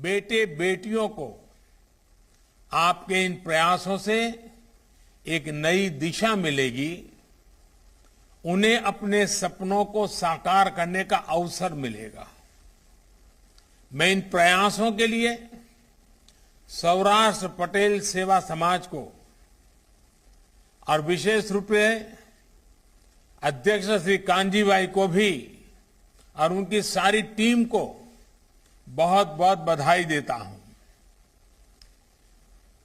बेटे बेटियों को आपके इन प्रयासों से एक नई दिशा मिलेगी, उन्हें अपने सपनों को साकार करने का अवसर मिलेगा। मैं इन प्रयासों के लिए सौराष्ट्र पटेल सेवा समाज को और विशेष रूप से अध्यक्ष श्री कांजी भाई को भी और उनकी सारी टीम को बहुत बहुत बधाई देता हूं।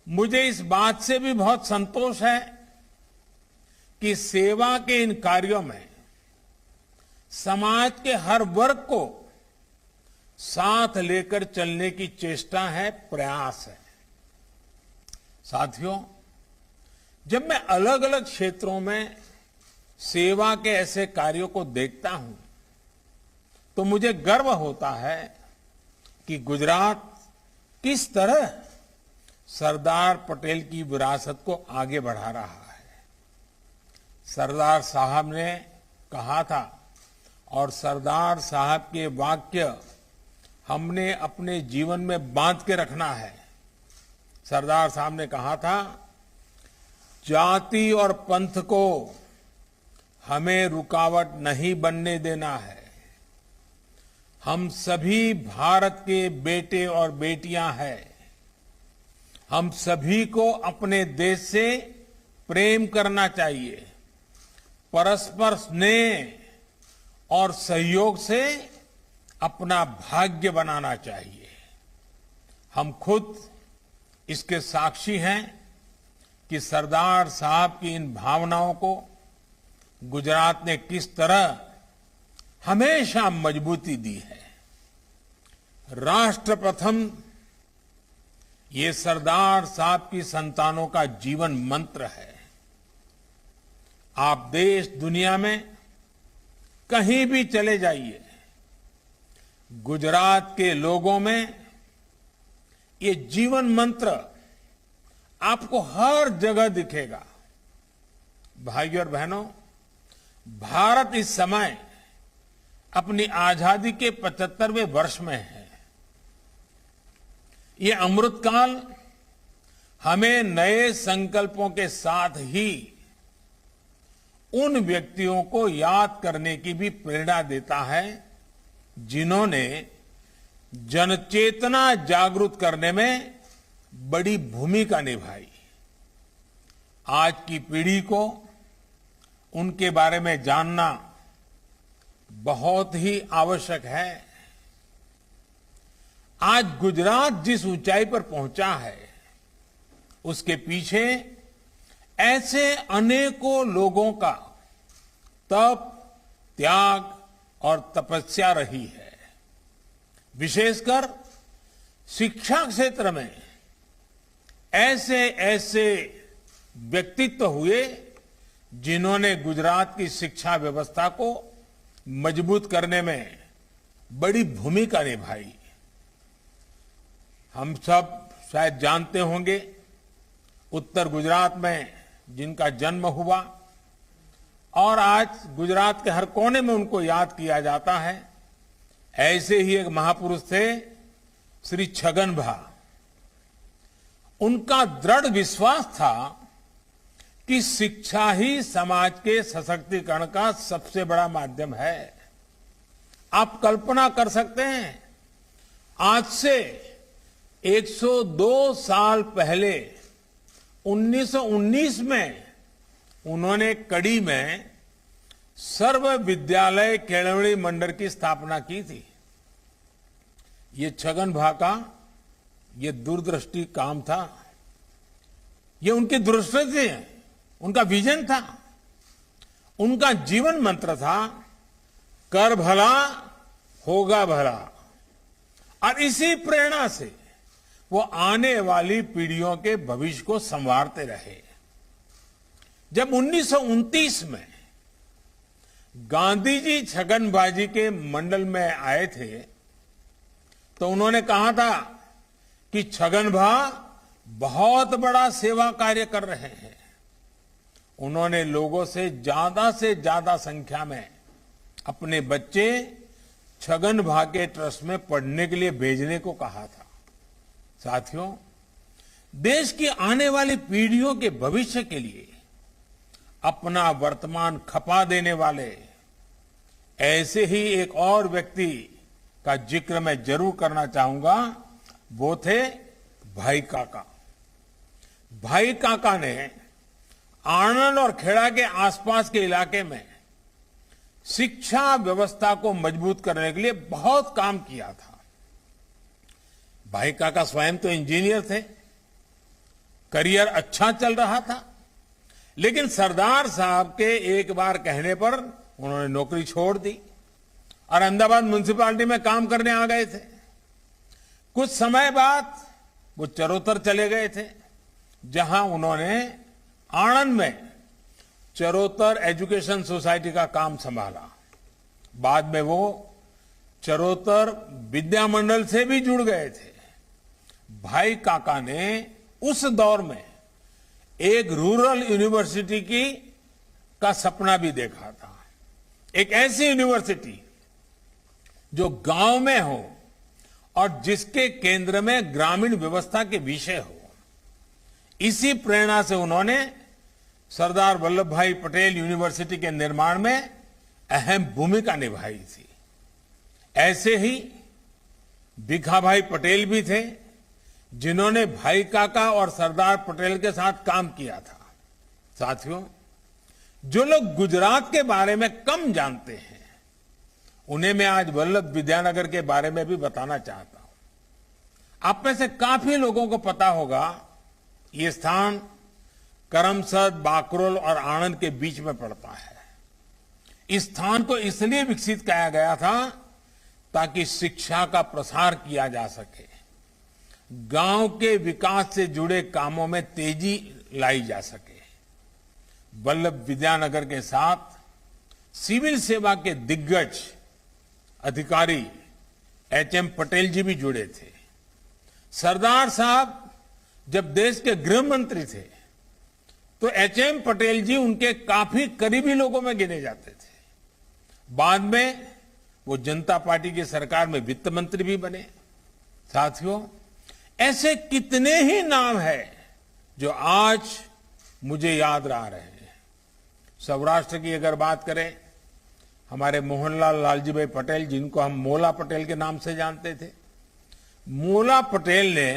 मुझे इस बात से भी बहुत संतोष है कि सेवा के इन कार्यों में समाज के हर वर्ग को साथ लेकर चलने की चेष्टा है, प्रयास है। साथियों, जब मैं अलग अलग क्षेत्रों में सेवा के ऐसे कार्यों को देखता हूं तो मुझे गर्व होता है कि गुजरात किस तरह सरदार पटेल की विरासत को आगे बढ़ा रहा है। सरदार साहब ने कहा था और सरदार साहब के वाक्य हमने अपने जीवन में बांध के रखना है। सरदार साहब ने कहा था, जाति और पंथ को हमें रुकावट नहीं बनने देना है। हम सभी भारत के बेटे और बेटियां हैं। हम सभी को अपने देश से प्रेम करना चाहिए। परस्पर स्नेह और सहयोग से अपना भाग्य बनाना चाहिए। हम खुद इसके साक्षी हैं कि सरदार साहब की इन भावनाओं को गुजरात ने किस तरह हमेशा मजबूती दी है। राष्ट्र प्रथम ये सरदार साहब की संतानों का जीवन मंत्र है। आप देश दुनिया में कहीं भी चले जाइए, गुजरात के लोगों में ये जीवन मंत्र आपको हर जगह दिखेगा। भाइयों और बहनों, भारत इस समय अपनी आजादी के 75वें वर्ष में है। ये अमृतकाल हमें नए संकल्पों के साथ ही उन व्यक्तियों को याद करने की भी प्रेरणा देता है जिन्होंने जनचेतना जागृत करने में बड़ी भूमिका निभाई। आज की पीढ़ी को उनके बारे में जानना बहुत ही आवश्यक है। आज गुजरात जिस ऊंचाई पर पहुंचा है, उसके पीछे ऐसे अनेकों लोगों का तप, त्याग और तपस्या रही है। विशेषकर शिक्षा क्षेत्र में ऐसे ऐसे व्यक्तित्व हुए जिन्होंने गुजरात की शिक्षा व्यवस्था को मजबूत करने में बड़ी भूमिका निभाई। हम सब शायद जानते होंगे, उत्तर गुजरात में जिनका जन्म हुआ और आज गुजरात के हर कोने में उनको याद किया जाता है, ऐसे ही एक महापुरुष थे श्री छगन भा। उनका दृढ़ विश्वास था कि शिक्षा ही समाज के सशक्तिकरण का सबसे बड़ा माध्यम है। आप कल्पना कर सकते हैं, आज से 102 साल पहले 1919 में उन्होंने कड़ी में सर्व विद्यालय केळवणी मंडल की स्थापना की थी। ये छगन भा का ये दूरदृष्टि काम था, ये उनकी दूरदृष्टि थी, उनका विजन था, उनका जीवन मंत्र था, कर भला होगा भला। और इसी प्रेरणा से वो आने वाली पीढ़ियों के भविष्य को संवारते रहे। जब 1929 में गांधी जी छगन भाजी के मंडल में आए थे तो उन्होंने कहा था कि छगन भा बहुत बड़ा सेवा कार्य कर रहे हैं। उन्होंने लोगों से ज्यादा संख्या में अपने बच्चे छगन भा के ट्रस्ट में पढ़ने के लिए भेजने को कहा था। साथियों, देश की आने वाली पीढ़ियों के भविष्य के लिए अपना वर्तमान खपा देने वाले ऐसे ही एक और व्यक्ति का जिक्र मैं जरूर करना चाहूंगा। वो थे भाई काका। भाई काका ने आणंद और खेड़ा के आसपास के इलाके में शिक्षा व्यवस्था को मजबूत करने के लिए बहुत काम किया था। भाई काका स्वयं तो इंजीनियर थे, करियर अच्छा चल रहा था, लेकिन सरदार साहब के एक बार कहने पर उन्होंने नौकरी छोड़ दी और अहमदाबाद म्युनिसिपैलिटी में काम करने आ गए थे। कुछ समय बाद वो चरोतर चले गए थे, जहां उन्होंने आणंद में चरोतर एजुकेशन सोसाइटी का काम संभाला। बाद में वो चरोतर विद्या मंडल से भी जुड़ गए थे। भाई काका ने उस दौर में एक रूरल यूनिवर्सिटी का सपना भी देखा था। एक ऐसी यूनिवर्सिटी जो गांव में हो और जिसके केंद्र में ग्रामीण व्यवस्था के विषय हो। इसी प्रेरणा से उन्होंने सरदार वल्लभ भाई पटेल यूनिवर्सिटी के निर्माण में अहम भूमिका निभाई थी। ऐसे ही भिखाभाई पटेल भी थे, जिन्होंने भाई काका और सरदार पटेल के साथ काम किया था। साथियों, जो लोग गुजरात के बारे में कम जानते हैं, उन्हें मैं आज वल्लभ विद्यानगर के बारे में भी बताना चाहता हूं। आप में से काफी लोगों को पता होगा, ये स्थान करमसद, बाकरोल और आणंद के बीच में पड़ता है। इस स्थान को इसलिए विकसित किया गया था ताकि शिक्षा का प्रसार किया जा सके, गांव के विकास से जुड़े कामों में तेजी लाई जा सके। वल्लभ विद्यानगर के साथ सिविल सेवा के दिग्गज अधिकारी एचएम पटेल जी भी जुड़े थे। सरदार साहब जब देश के गृह मंत्री थे तो एचएम पटेल जी उनके काफी करीबी लोगों में गिने जाते थे। बाद में वो जनता पार्टी की सरकार में वित्त मंत्री भी बने। साथियों, ऐसे कितने ही नाम हैं जो आज मुझे याद रह रहे हैं। सौराष्ट्र की अगर बात करें, हमारे मोहनलाल लालजी भाई पटेल, जिनको हम मोला पटेल के नाम से जानते थे। मोला पटेल ने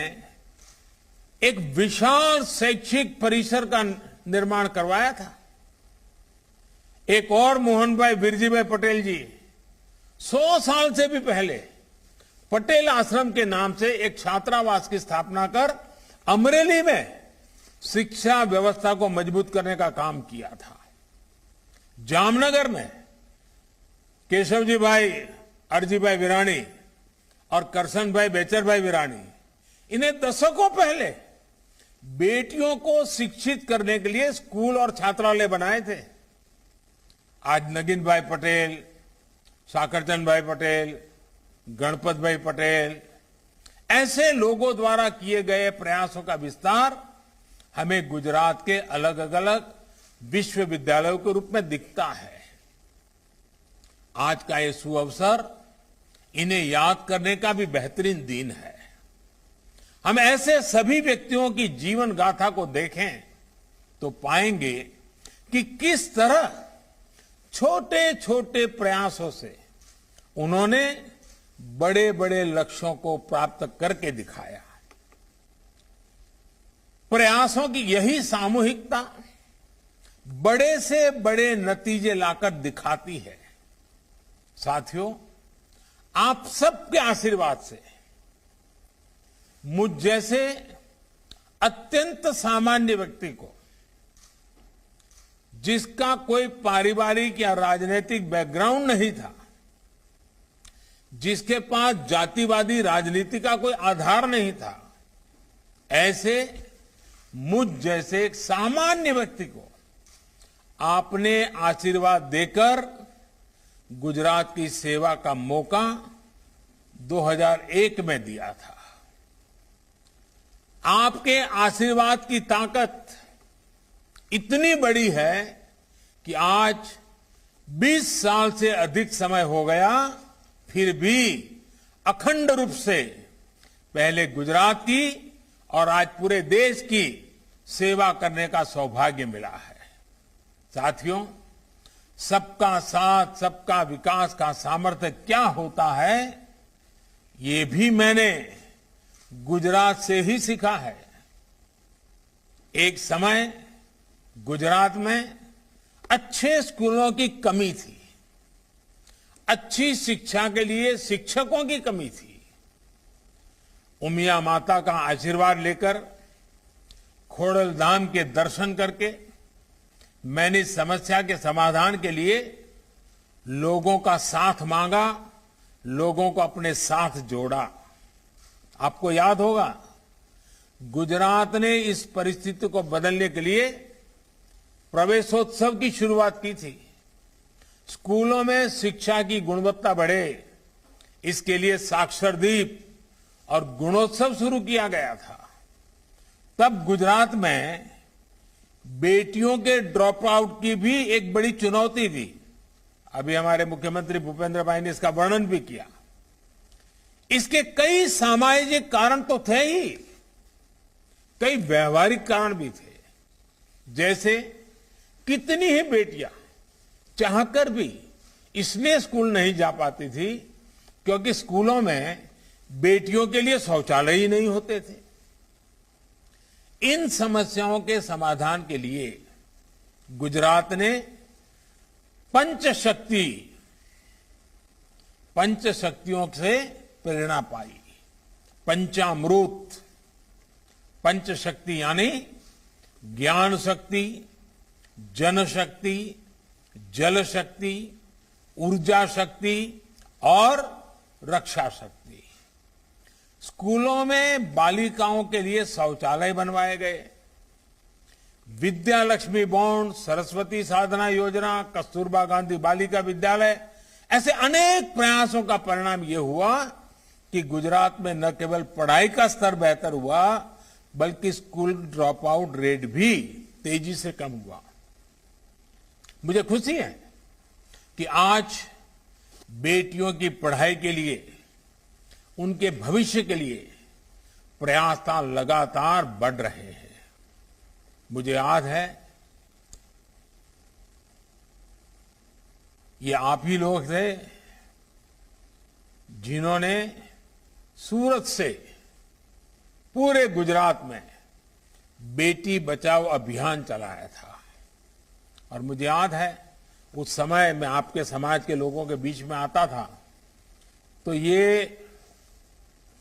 एक विशाल शैक्षिक परिसर का निर्माण करवाया था। एक और मोहन भाई बिरजी भाई पटेल जी 100 साल से भी पहले पटेल आश्रम के नाम से एक छात्रावास की स्थापना कर अमरेली में शिक्षा व्यवस्था को मजबूत करने का काम किया था। जामनगर में केशवजी भाई अरजी भाई विराणी और करसन भाई बेचर भाई विराणी, इन्हें दशकों पहले बेटियों को शिक्षित करने के लिए स्कूल और छात्रालय बनाए थे। आज नगीन भाई पटेल, साकरचंद भाई पटेल, गणपत भाई पटेल, ऐसे लोगों द्वारा किए गए प्रयासों का विस्तार हमें गुजरात के अलग अलग विश्वविद्यालयों के रूप में दिखता है। आज का ये सुअवसर इन्हें याद करने का भी बेहतरीन दिन है। हम ऐसे सभी व्यक्तियों की जीवन गाथा को देखें तो पाएंगे कि किस तरह छोटे छोटे प्रयासों से उन्होंने बड़े बड़े लक्ष्यों को प्राप्त करके दिखाया। प्रयासों की यही सामूहिकता बड़े से बड़े नतीजे लाकर दिखाती है। साथियों, आप सबके आशीर्वाद से मुझ जैसे अत्यंत सामान्य व्यक्ति को, जिसका कोई पारिवारिक या राजनीतिक बैकग्राउंड नहीं था, जिसके पास जातिवादी राजनीति का कोई आधार नहीं था, ऐसे मुझ जैसे एक सामान्य व्यक्ति को आपने आशीर्वाद देकर गुजरात की सेवा का मौका 2001 में दिया था। आपके आशीर्वाद की ताकत इतनी बड़ी है कि आज 20 साल से अधिक समय हो गया, फिर भी अखंड रूप से पहले गुजरात की और आज पूरे देश की सेवा करने का सौभाग्य मिला है। साथियों, सबका साथ सबका विकास का सामर्थ्य क्या होता है, ये भी मैंने गुजरात से ही सीखा है। एक समय गुजरात में अच्छे स्कूलों की कमी थी, अच्छी शिक्षा के लिए शिक्षकों की कमी थी। उमिया माता का आशीर्वाद लेकर, खोड़ल धाम के दर्शन करके मैंने इस समस्या के समाधान के लिए लोगों का साथ मांगा, लोगों को अपने साथ जोड़ा। आपको याद होगा, गुजरात ने इस परिस्थिति को बदलने के लिए प्रवेशोत्सव की शुरुआत की थी। स्कूलों में शिक्षा की गुणवत्ता बढ़े, इसके लिए साक्षरदीप और गुणोत्सव शुरू किया गया था। तब गुजरात में बेटियों के ड्रॉप आउट की भी एक बड़ी चुनौती थी। अभी हमारे मुख्यमंत्री भूपेंद्र भाई ने इसका वर्णन भी किया। इसके कई सामाजिक कारण तो थे ही, कई व्यवहारिक कारण भी थे। जैसे कितनी ही बेटियां चाहकर भी इसलिए स्कूल नहीं जा पाती थी क्योंकि स्कूलों में बेटियों के लिए शौचालय ही नहीं होते थे। इन समस्याओं के समाधान के लिए गुजरात ने पंचशक्तियों से प्रेरणा पाई। पंचामृत, पंचशक्ति यानी ज्ञान शक्ति, जनशक्ति, जल शक्ति, ऊर्जा शक्ति और रक्षा शक्ति। स्कूलों में बालिकाओं के लिए शौचालय बनवाए गए। विद्या लक्ष्मी बॉन्ड, सरस्वती साधना योजना, कस्तूरबा गांधी बालिका विद्यालय, ऐसे अनेक प्रयासों का परिणाम यह हुआ कि गुजरात में न केवल पढ़ाई का स्तर बेहतर हुआ बल्कि स्कूल ड्रॉप आउट रेट भी तेजी से कम हुआ। मुझे खुशी है कि आज बेटियों की पढ़ाई के लिए, उनके भविष्य के लिए प्रयास लगातार बढ़ रहे हैं। मुझे याद है, ये आप ही लोग थे जिन्होंने सूरत से पूरे गुजरात में बेटी बचाओ अभियान चलाया था। और मुझे याद है, उस समय मैं आपके समाज के लोगों के बीच में आता था तो ये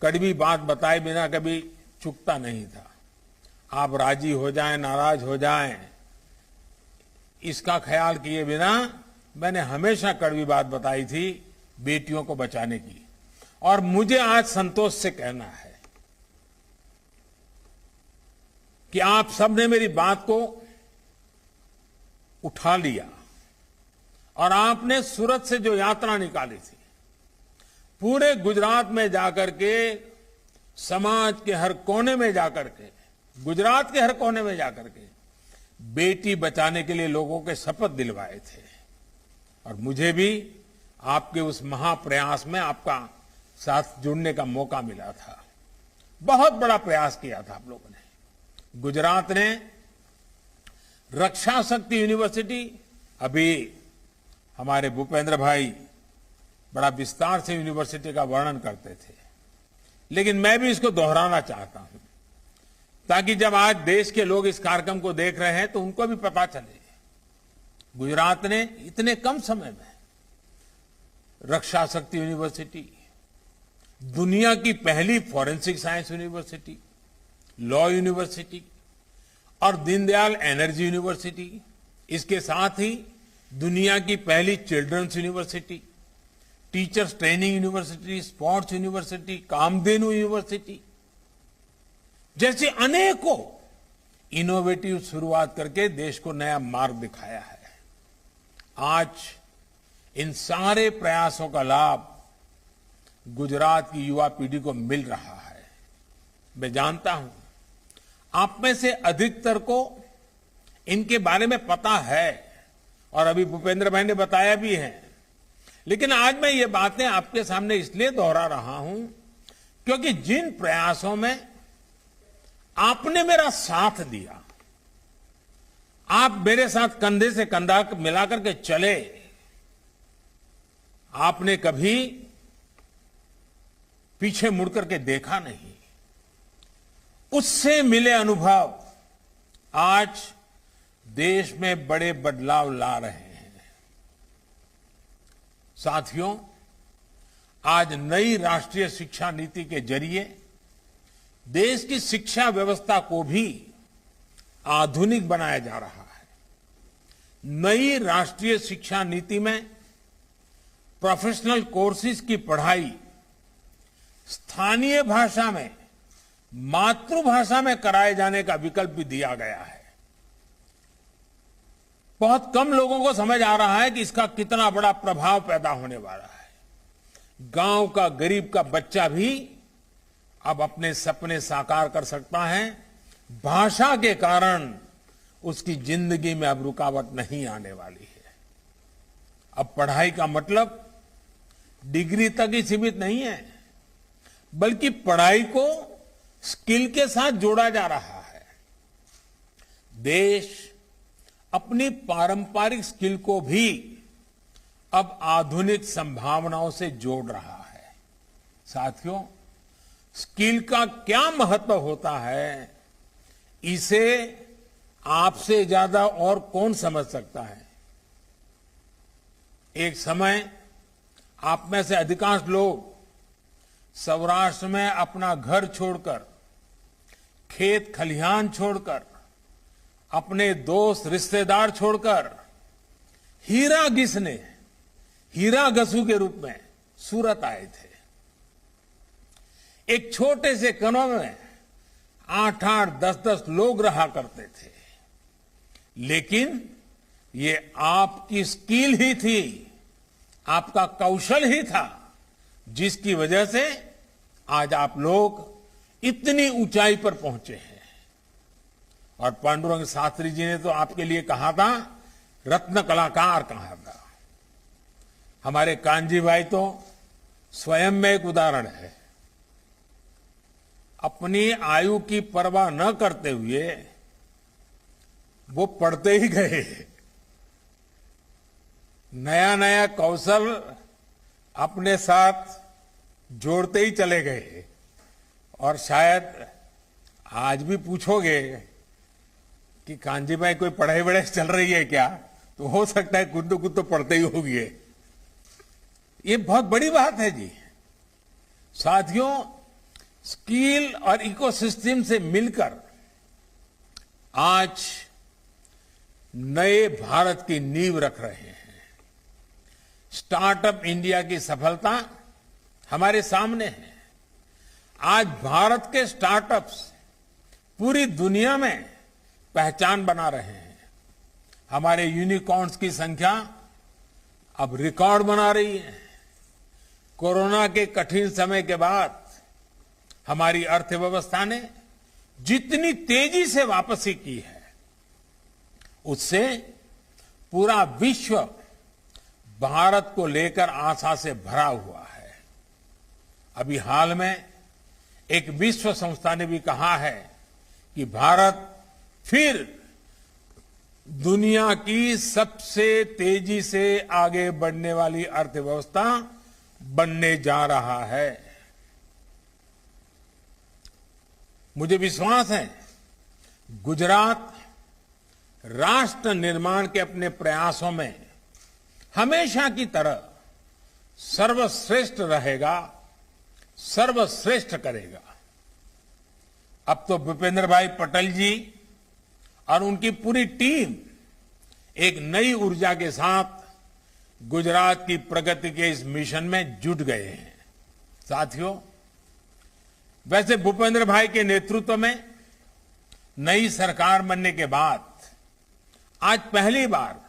कड़वी बात बताए बिना कभी चुकता नहीं था। आप राजी हो जाएं, नाराज हो जाएं, इसका ख्याल किए बिना मैंने हमेशा कड़वी बात बताई थी बेटियों को बचाने की। और मुझे आज संतोष से कहना है कि आप सबने मेरी बात को उठा लिया और आपने सूरत से जो यात्रा निकाली थी, पूरे गुजरात में जाकर के, समाज के हर कोने में जाकर के, गुजरात के हर कोने में जाकर के बेटी बचाने के लिए लोगों के शपथ दिलवाए थे। और मुझे भी आपके उस महाप्रयास में आपका साथ जुड़ने का मौका मिला था। बहुत बड़ा प्रयास किया था आप लोगों ने। गुजरात ने रक्षा शक्ति यूनिवर्सिटी, अभी हमारे भूपेंद्र भाई बड़ा विस्तार से यूनिवर्सिटी का वर्णन करते थे, लेकिन मैं भी इसको दोहराना चाहता हूं ताकि जब आज देश के लोग इस कार्यक्रम को देख रहे हैं तो उनको भी पता चले। गुजरात ने इतने कम समय में रक्षा शक्ति यूनिवर्सिटी, दुनिया की पहली forensic science university, law university और दीनदयाल एनर्जी यूनिवर्सिटी, इसके साथ ही दुनिया की पहली children's university, teachers training university, sports university, Kamdhenu university जैसे अनेकों इनोवेटिव शुरुआत करके देश को नया मार्ग दिखाया है। आज इन सारे प्रयासों का लाभ गुजरात की युवा पीढ़ी को मिल रहा है। मैं जानता हूं आप में से अधिकतर को इनके बारे में पता है और अभी भूपेंद्र भाई ने बताया भी है, लेकिन आज मैं ये बातें आपके सामने इसलिए दोहरा रहा हूं क्योंकि जिन प्रयासों में आपने मेरा साथ दिया, आप मेरे साथ कंधे से कंधा मिलाकर के चले, आपने कभी पीछे मुड़कर के देखा नहीं, उससे मिले अनुभव आज देश में बड़े बदलाव ला रहे हैं। साथियों, आज नई राष्ट्रीय शिक्षा नीति के जरिए देश की शिक्षा व्यवस्था को भी आधुनिक बनाया जा रहा है। नई राष्ट्रीय शिक्षा नीति में प्रोफेशनल कोर्सेज की पढ़ाई स्थानीय भाषा में, मातृभाषा में कराए जाने का विकल्प भी दिया गया है। बहुत कम लोगों को समझ आ रहा है कि इसका कितना बड़ा प्रभाव पैदा होने वाला है। गांव का गरीब का बच्चा भी अब अपने सपने साकार कर सकता है। भाषा के कारण उसकी जिंदगी में अब रुकावट नहीं आने वाली है। अब पढ़ाई का मतलब डिग्री तक ही सीमित नहीं है, बल्कि पढ़ाई को स्किल के साथ जोड़ा जा रहा है। देश अपनी पारंपरिक स्किल को भी अब आधुनिक संभावनाओं से जोड़ रहा है। साथियों, स्किल का क्या महत्व होता है, इसे आपसे ज्यादा और कौन समझ सकता है। एक समय आप में से अधिकांश लोग सौराष्ट्र में अपना घर छोड़कर, खेत खलिहान छोड़कर, अपने दोस्त रिश्तेदार छोड़कर हीरा घिसने, हीरा घसू के रूप में सूरत आए थे। एक छोटे से कमरे में 8-8, 10-10 लोग रहा करते थे, लेकिन ये आपकी स्किल ही थी, आपका कौशल ही था, जिसकी वजह से आज आप लोग इतनी ऊंचाई पर पहुंचे हैं। और पांडुरंग शास्त्री जी ने तो आपके लिए कहा था, रत्न कलाकार कहा था। हमारे कान्जी भाई तो स्वयं में एक उदाहरण है। अपनी आयु की परवाह न करते हुए वो पढ़ते ही गए, नया नया कौशल अपने साथ जोड़ते ही चले गए। और शायद आज भी पूछोगे कि कांजी भाई कोई पढ़ाई वढ़ाई चल रही है क्या, तो हो सकता है कुछ तो पढ़ते ही होंगे। ये बहुत बड़ी बात है जी। साथियों, स्किल और इकोसिस्टम से मिलकर आज नए भारत की नींव रख रहे हैं। स्टार्टअप इंडिया की सफलता हमारे सामने है। आज भारत के स्टार्टअप्स पूरी दुनिया में पहचान बना रहे हैं। हमारे यूनिकॉर्न्स की संख्या अब रिकॉर्ड बना रही है। कोरोना के कठिन समय के बाद हमारी अर्थव्यवस्था ने जितनी तेजी से वापसी की है, उससे पूरा विश्व भारत को लेकर आशा से भरा हुआ है। अभी हाल में एक विश्व संस्था ने भी कहा है कि भारत फिर दुनिया की सबसे तेजी से आगे बढ़ने वाली अर्थव्यवस्था बनने जा रहा है। मुझे विश्वास है, गुजरात राष्ट्र निर्माण के अपने प्रयासों में हमेशा की तरह सर्वश्रेष्ठ रहेगा, सर्वश्रेष्ठ करेगा। अब तो भूपेंद्र भाई पटेल जी और उनकी पूरी टीम एक नई ऊर्जा के साथ गुजरात की प्रगति के इस मिशन में जुट गए हैं। साथियों, वैसे भूपेंद्र भाई के नेतृत्व में नई सरकार बनने के बाद आज पहली बार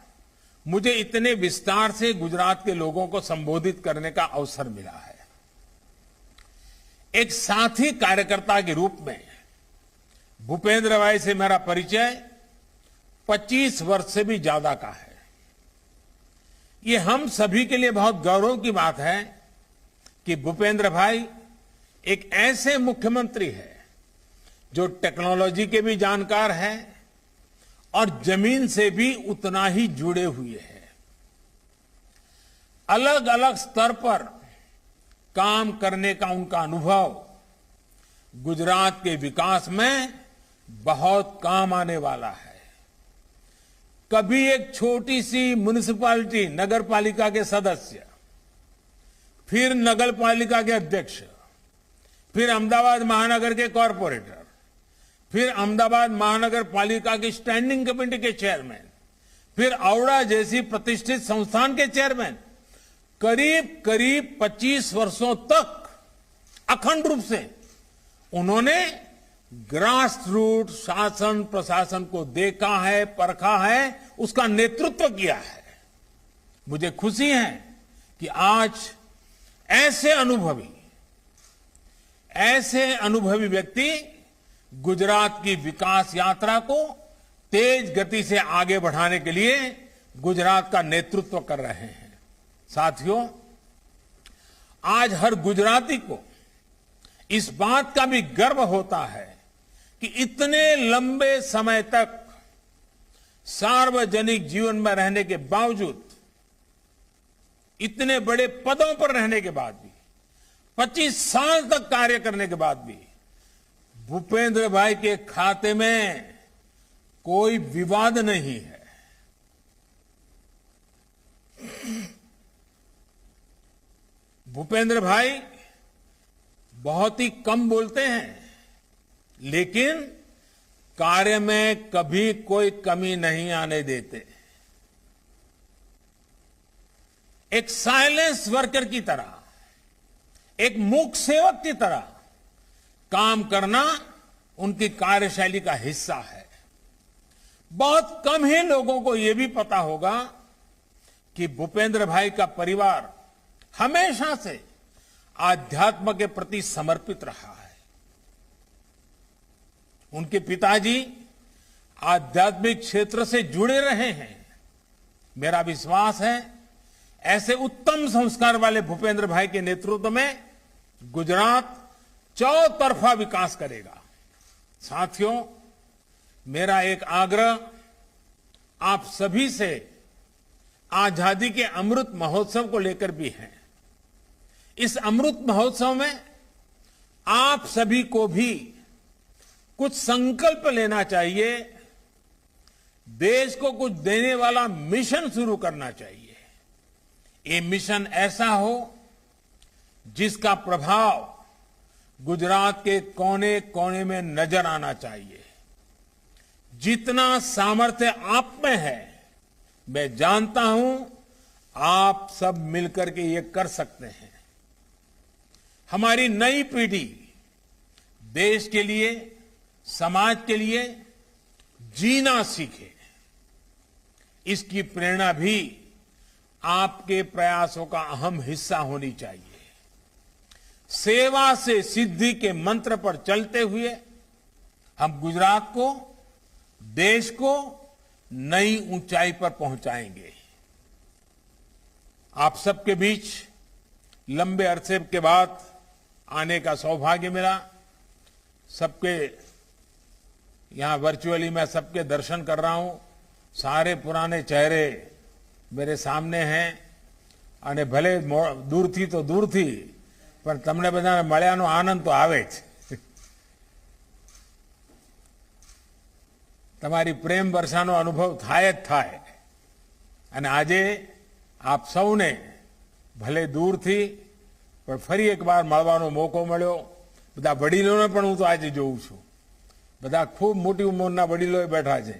मुझे इतने विस्तार से गुजरात के लोगों को संबोधित करने का अवसर मिला है। एक साथी कार्यकर्ता के रूप में भूपेंद्र भाई से मेरा परिचय 25 वर्ष से भी ज्यादा का है। ये हम सभी के लिए बहुत गौरव की बात है कि भूपेंद्र भाई एक ऐसे मुख्यमंत्री है जो टेक्नोलॉजी के भी जानकार है और जमीन से भी उतना ही जुड़े हुए हैं। अलग अलग स्तर पर काम करने का उनका अनुभव गुजरात के विकास में बहुत काम आने वाला है। कभी एक छोटी सी म्युनिसिपैलिटी नगर पालिका के सदस्य, फिर नगर पालिका के अध्यक्ष, फिर अहमदाबाद महानगर के कॉरपोरेटर, फिर अहमदाबाद महानगर पालिका की स्टैंडिंग कमेटी के चेयरमैन, फिर औड़ा जैसी प्रतिष्ठित संस्थान के चेयरमैन, करीब करीब 25 वर्षों तक अखंड रूप से उन्होंने ग्रास रूट शासन प्रशासन को देखा है, परखा है, उसका नेतृत्व किया है। मुझे खुशी है कि आज ऐसे अनुभवी व्यक्ति गुजरात की विकास यात्रा को तेज गति से आगे बढ़ाने के लिए गुजरात का नेतृत्व कर रहे हैं। साथियों, आज हर गुजराती को इस बात का भी गर्व होता है कि इतने लंबे समय तक सार्वजनिक जीवन में रहने के बावजूद, इतने बड़े पदों पर रहने के बाद भी, 25 साल तक कार्य करने के बाद भी भूपेंद्र भाई के खाते में कोई विवाद नहीं है। भूपेंद्र भाई बहुत ही कम बोलते हैं, लेकिन कार्य में कभी कोई कमी नहीं आने देते। एक साइलेंस वर्कर की तरह, एक मूक सेवक की तरह काम करना उनकी कार्यशैली का हिस्सा है। बहुत कम ही लोगों को यह भी पता होगा कि भूपेंद्र भाई का परिवार हमेशा से आध्यात्म के प्रति समर्पित रहा है। उनके पिताजी आध्यात्मिक क्षेत्र से जुड़े रहे हैं। मेरा विश्वास है ऐसे उत्तम संस्कार वाले भूपेंद्र भाई के नेतृत्व में गुजरात चौतरफा विकास करेगा। साथियों, मेरा एक आग्रह आप सभी से आजादी के अमृत महोत्सव को लेकर भी है। इस अमृत महोत्सव में आप सभी को भी कुछ संकल्प लेना चाहिए, देश को कुछ देने वाला मिशन शुरू करना चाहिए। ये मिशन ऐसा हो जिसका प्रभाव गुजरात के कोने कोने में नजर आना चाहिए। जितना सामर्थ्य आप में है, मैं जानता हूं आप सब मिलकर के ये कर सकते हैं। हमारी नई पीढ़ी देश के लिए, समाज के लिए जीना सीखे, इसकी प्रेरणा भी आपके प्रयासों का अहम हिस्सा होनी चाहिए। सेवा से सिद्धि के मंत्र पर चलते हुए हम गुजरात को, देश को नई ऊंचाई पर पहुंचाएंगे। आप सबके बीच लंबे अरसे के बाद आने का सौभाग्य मिला। सबके यहां वर्चुअली मैं सबके दर्शन कर रहा हूं। सारे पुराने चेहरे मेरे सामने हैं અને ભલે દૂરથી તો દૂરથી પણ તમને બધાને મળ્યાનો આનંદ તો આવે જ। તમારી પ્રેમ વર્ષાનો અનુભવ થાય જ થાય। અને આજે આપ સૌને ભલે દૂરથી પણ ફરી એકવાર મળવાનો મોકો મળ્યો। બધા વડીલોને પણ હું તો આજે જોઉં છું। બધા ખૂબ મોટી ઉંમરના વડીલોએ બેઠા છે।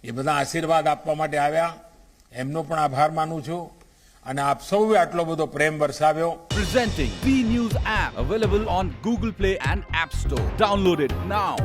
એ બધા આશીર્વાદ આપવા માટે આવ્યા। એમનો પણ આભાર માનું છું। અને આપ સૌએ આટલો બધો પ્રેમ વરસાવ્યો। Presenting B News app available on Google Play and App Store. Download it now.